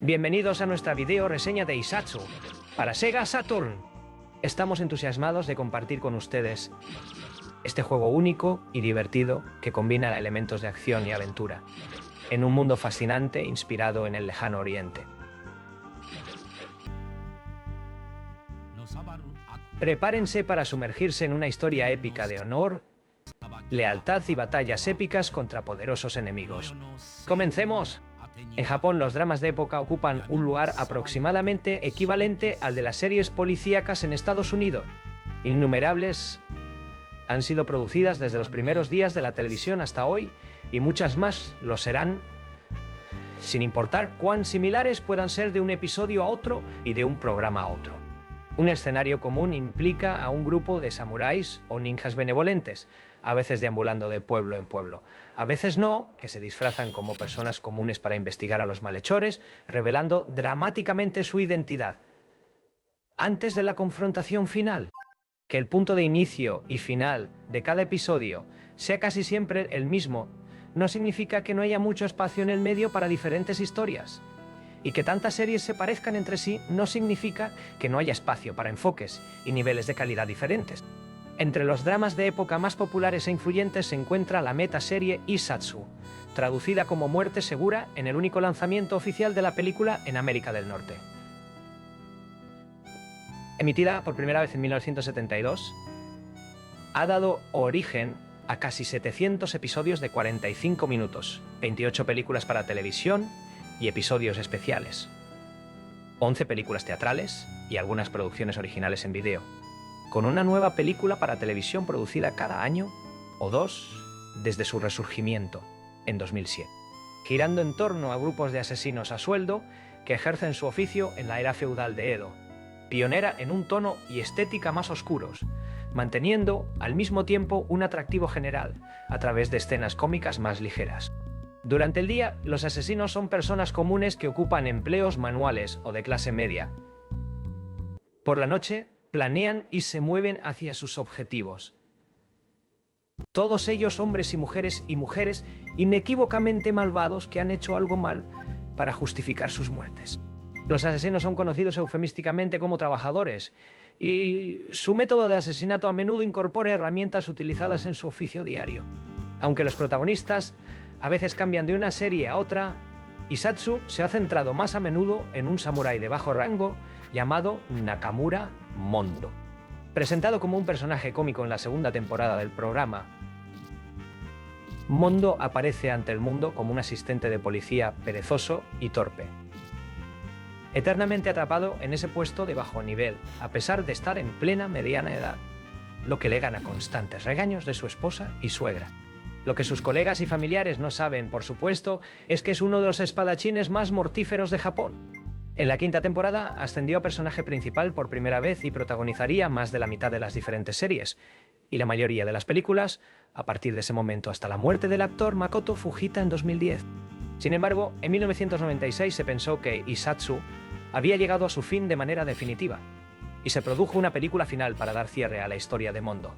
Bienvenidos a nuestra video reseña de Isatsu para Sega Saturn. Estamos entusiasmados de compartir con ustedes este juego único y divertido que combina elementos de acción y aventura en un mundo fascinante inspirado en el lejano oriente. Prepárense para sumergirse en una historia épica de honor, lealtad y batallas épicas contra poderosos enemigos. ¡Comencemos! En Japón, los dramas de época ocupan un lugar aproximadamente equivalente al de las series policíacas en Estados Unidos. Innumerables han sido producidas desde los primeros días de la televisión hasta hoy, y muchas más lo serán, sin importar cuán similares puedan ser de un episodio a otro y de un programa a otro. Un escenario común implica a un grupo de samuráis o ninjas benevolentes, a veces deambulando de pueblo en pueblo, a veces no, que se disfrazan como personas comunes para investigar a los malhechores, revelando dramáticamente su identidad. Antes de la confrontación final, que el punto de inicio y final de cada episodio sea casi siempre el mismo, no significa que no haya mucho espacio en el medio para diferentes historias. Y que tantas series se parezcan entre sí no significa que no haya espacio para enfoques y niveles de calidad diferentes. Entre los dramas de época más populares e influyentes se encuentra la metaserie Isatsu, traducida como Muerte Segura en el único lanzamiento oficial de la película en América del Norte. Emitida por primera vez en 1972, ha dado origen a casi 700 episodios de 45 minutos, 28 películas para televisión y episodios especiales, 11 películas teatrales y algunas producciones originales en vídeo, con una nueva película para televisión producida cada año o dos desde su resurgimiento en 2007, girando en torno a grupos de asesinos a sueldo que ejercen su oficio en la era feudal de Edo, pionera en un tono y estética más oscuros, manteniendo al mismo tiempo un atractivo general a través de escenas cómicas más ligeras. Durante el día, los asesinos son personas comunes que ocupan empleos manuales o de clase media. Por la noche, planean y se mueven hacia sus objetivos. Todos ellos hombres y mujeres inequívocamente malvados que han hecho algo mal para justificar sus muertes. Los asesinos son conocidos eufemísticamente como trabajadores, y su método de asesinato a menudo incorpora herramientas utilizadas en su oficio diario. Aunque los protagonistas a veces cambian de una serie a otra, Isatsu se ha centrado más a menudo en un samurái de bajo rango llamado Nakamura Mondo. Presentado como un personaje cómico en la segunda temporada del programa, Mondo aparece ante el mundo como un asistente de policía perezoso y torpe, eternamente atrapado en ese puesto de bajo nivel, a pesar de estar en plena mediana edad, lo que le gana constantes regaños de su esposa y suegra. Lo que sus colegas y familiares no saben, por supuesto, es que es uno de los espadachines más mortíferos de Japón. En la quinta temporada ascendió a personaje principal por primera vez y protagonizaría más de la mitad de las diferentes series, y la mayoría de las películas, a partir de ese momento hasta la muerte del actor Makoto Fujita en 2010. Sin embargo, en 1996 se pensó que Isatsu había llegado a su fin de manera definitiva, y se produjo una película final para dar cierre a la historia de Mondo,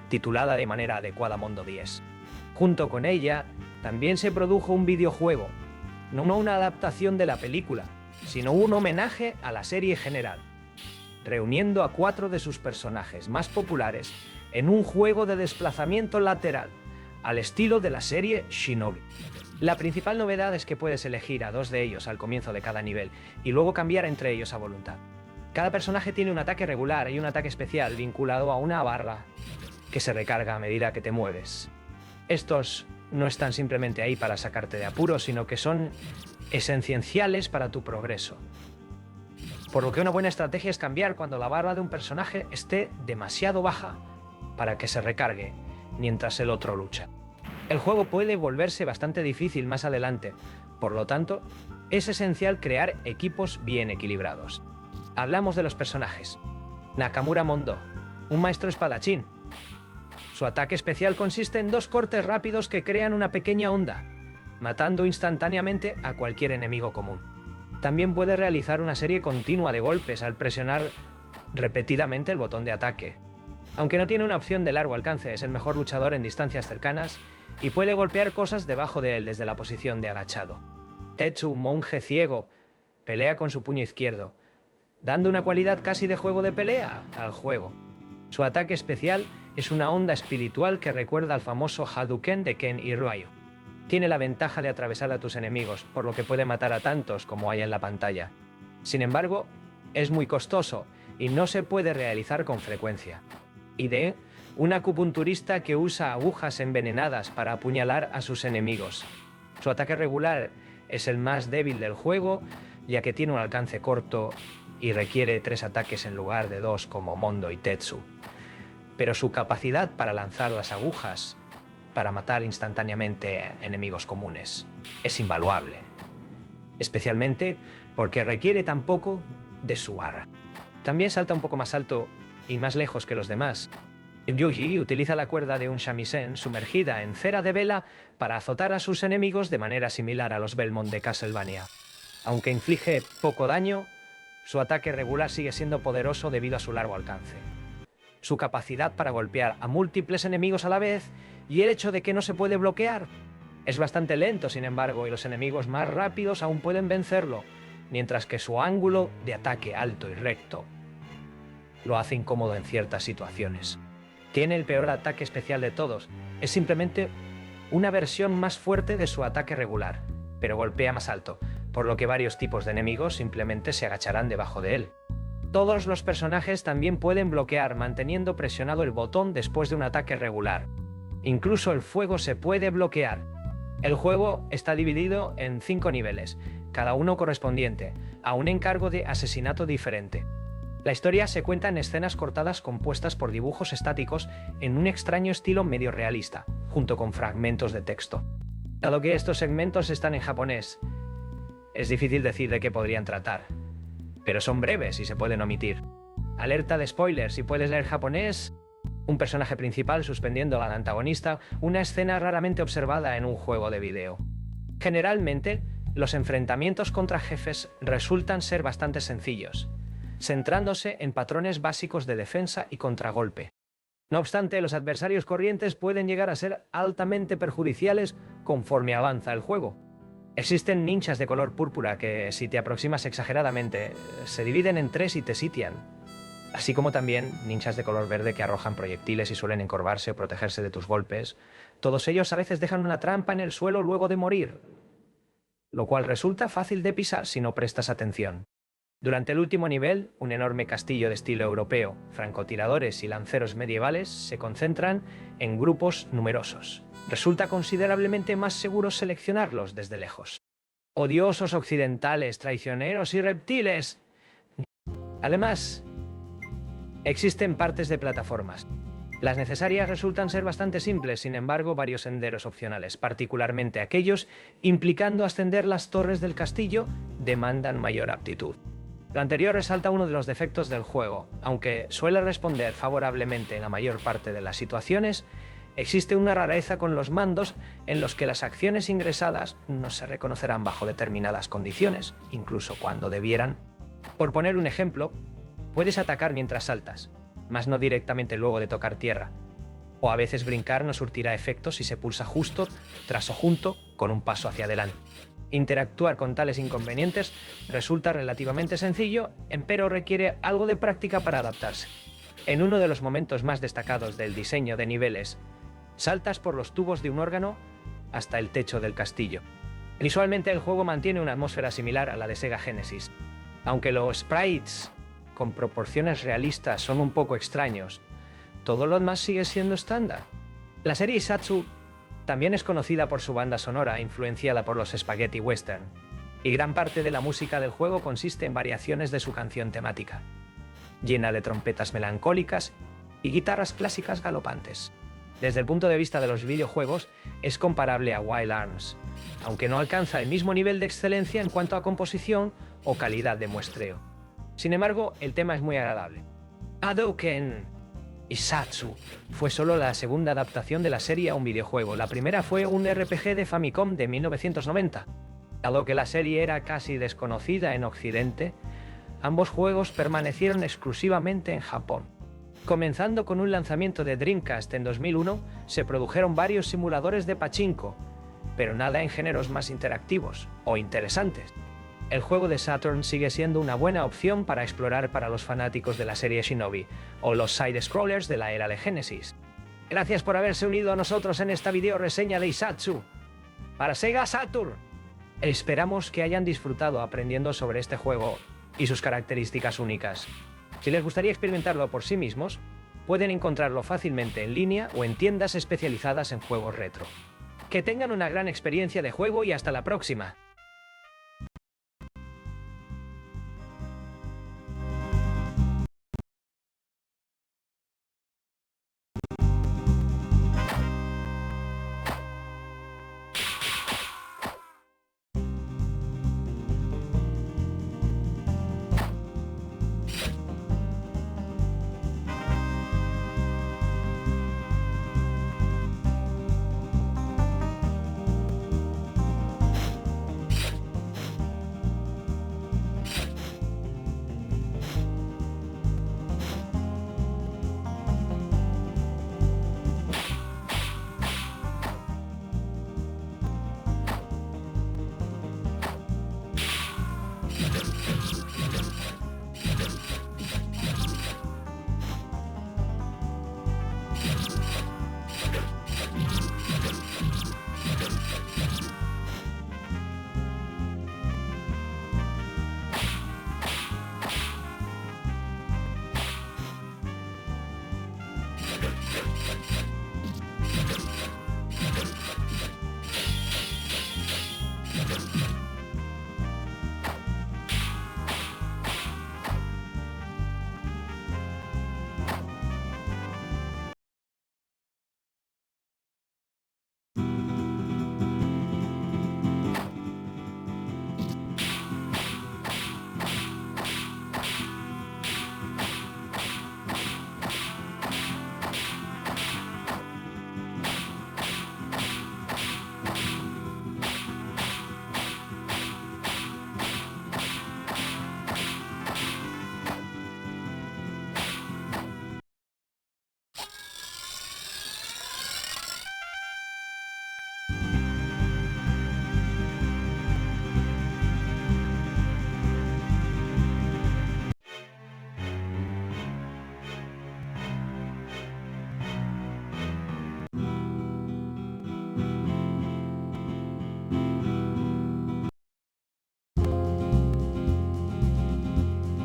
titulada de manera adecuada Mondo 10. Junto con ella, también se produjo un videojuego, no una adaptación de la película, sino un homenaje a la serie general, reuniendo a 4 de sus personajes más populares en un juego de desplazamiento lateral, al estilo de la serie Shinobi. La principal novedad es que puedes elegir a 2 de ellos al comienzo de cada nivel y luego cambiar entre ellos a voluntad. Cada personaje tiene un ataque regular y un ataque especial vinculado a una barra que se recarga a medida que te mueves. Estos no están simplemente ahí para sacarte de apuros, sino que son esenciales para tu progreso. Por lo que una buena estrategia es cambiar cuando la barra de un personaje esté demasiado baja para que se recargue mientras el otro lucha. El juego puede volverse bastante difícil más adelante, por lo tanto, es esencial crear equipos bien equilibrados. Hablamos de los personajes. Nakamura Mondo, un maestro espadachín. Su ataque especial consiste en 2 cortes rápidos que crean una pequeña onda, matando instantáneamente a cualquier enemigo común. También puede realizar una serie continua de golpes al presionar repetidamente el botón de ataque. Aunque no tiene una opción de largo alcance, es el mejor luchador en distancias cercanas y puede golpear cosas debajo de él desde la posición de agachado. Tetsu, monje ciego, pelea con su puño izquierdo, dando una cualidad casi de juego de pelea al juego. Su ataque especial es una onda espiritual que recuerda al famoso Hadouken de Ken y Ryu. Tiene la ventaja de atravesar a tus enemigos, por lo que puede matar a tantos como hay en la pantalla. Sin embargo, es muy costoso y no se puede realizar con frecuencia. Ide, un acupunturista que usa agujas envenenadas para apuñalar a sus enemigos. Su ataque regular es el más débil del juego, ya que tiene un alcance corto y requiere 3 ataques en lugar de 2 como Mondo y Tetsu. Pero su capacidad para lanzar las agujas para matar instantáneamente enemigos comunes es invaluable, especialmente porque requiere tan poco de su arma. También salta un poco más alto y más lejos que los demás. Yuji utiliza la cuerda de un shamisen sumergida en cera de vela para azotar a sus enemigos de manera similar a los Belmont de Castlevania. Aunque inflige poco daño, su ataque regular sigue siendo poderoso debido a su largo alcance. Su capacidad para golpear a múltiples enemigos a la vez y el hecho de que no se puede bloquear. Es bastante lento, sin embargo, y los enemigos más rápidos aún pueden vencerlo, mientras que su ángulo de ataque alto y recto lo hace incómodo en ciertas situaciones. Tiene el peor ataque especial de todos. Es simplemente una versión más fuerte de su ataque regular, pero golpea más alto, por lo que varios tipos de enemigos simplemente se agacharán debajo de él. Todos los personajes también pueden bloquear manteniendo presionado el botón después de un ataque regular. Incluso el fuego se puede bloquear. El juego está dividido en 5 niveles, cada uno correspondiente a un encargo de asesinato diferente. La historia se cuenta en escenas cortadas compuestas por dibujos estáticos en un extraño estilo medio realista, junto con fragmentos de texto. Dado que estos segmentos están en japonés, es difícil decir de qué podrían tratar, pero son breves y se pueden omitir. Alerta de spoilers: si puedes leer japonés, un personaje principal suspendiendo al antagonista, una escena raramente observada en un juego de video. Generalmente, los enfrentamientos contra jefes resultan ser bastante sencillos, centrándose en patrones básicos de defensa y contragolpe. No obstante, los adversarios corrientes pueden llegar a ser altamente perjudiciales conforme avanza el juego. Existen ninjas de color púrpura que, si te aproximas exageradamente, se dividen en 3 y te sitian, así como también ninjas de color verde que arrojan proyectiles y suelen encorvarse o protegerse de tus golpes. Todos ellos a veces dejan una trampa en el suelo luego de morir, lo cual resulta fácil de pisar si no prestas atención. Durante el último nivel, un enorme castillo de estilo europeo, francotiradores y lanceros medievales se concentran en grupos numerosos. Resulta considerablemente más seguro seleccionarlos desde lejos. Odiosos occidentales, traicioneros y reptiles. Además, existen partes de plataformas. Las necesarias resultan ser bastante simples, sin embargo, varios senderos opcionales, particularmente aquellos implicando ascender las torres del castillo, demandan mayor aptitud. Lo anterior resalta uno de los defectos del juego. Aunque suele responder favorablemente en la mayor parte de las situaciones, existe una rareza con los mandos en los que las acciones ingresadas no se reconocerán bajo determinadas condiciones, incluso cuando debieran. Por poner un ejemplo, puedes atacar mientras saltas, mas no directamente luego de tocar tierra. O a veces brincar no surtirá efecto si se pulsa justo tras o junto con un paso hacia adelante. Interactuar con tales inconvenientes resulta relativamente sencillo, empero requiere algo de práctica para adaptarse. En uno de los momentos más destacados del diseño de niveles, saltas por los tubos de un órgano hasta el techo del castillo. Visualmente el juego mantiene una atmósfera similar a la de Sega Genesis. Aunque los sprites con proporciones realistas son un poco extraños, todo lo demás sigue siendo estándar. La serie Isatsu también es conocida por su banda sonora, influenciada por los spaghetti western, y gran parte de la música del juego consiste en variaciones de su canción temática, llena de trompetas melancólicas y guitarras clásicas galopantes. Desde el punto de vista de los videojuegos, es comparable a Wild Arms, aunque no alcanza el mismo nivel de excelencia en cuanto a composición o calidad de muestreo. Sin embargo, el tema es muy agradable. Hadouken Isatsu fue solo la segunda adaptación de la serie a un videojuego. La primera fue un RPG de Famicom de 1990. Dado que la serie era casi desconocida en Occidente, ambos juegos permanecieron exclusivamente en Japón. Comenzando con un lanzamiento de Dreamcast en 2001, se produjeron varios simuladores de pachinko, pero nada en géneros más interactivos o interesantes. el juego de Saturn sigue siendo una buena opción para explorar para los fanáticos de la serie Shinobi, o los side-scrollers de la era de Genesis. Gracias por haberse unido a nosotros en esta video reseña de Isatsu para Sega Saturn. Esperamos que hayan disfrutado aprendiendo sobre este juego y sus características únicas. Si les gustaría experimentarlo por sí mismos, pueden encontrarlo fácilmente en línea o en tiendas especializadas en juegos retro. Que tengan una gran experiencia de juego y hasta la próxima.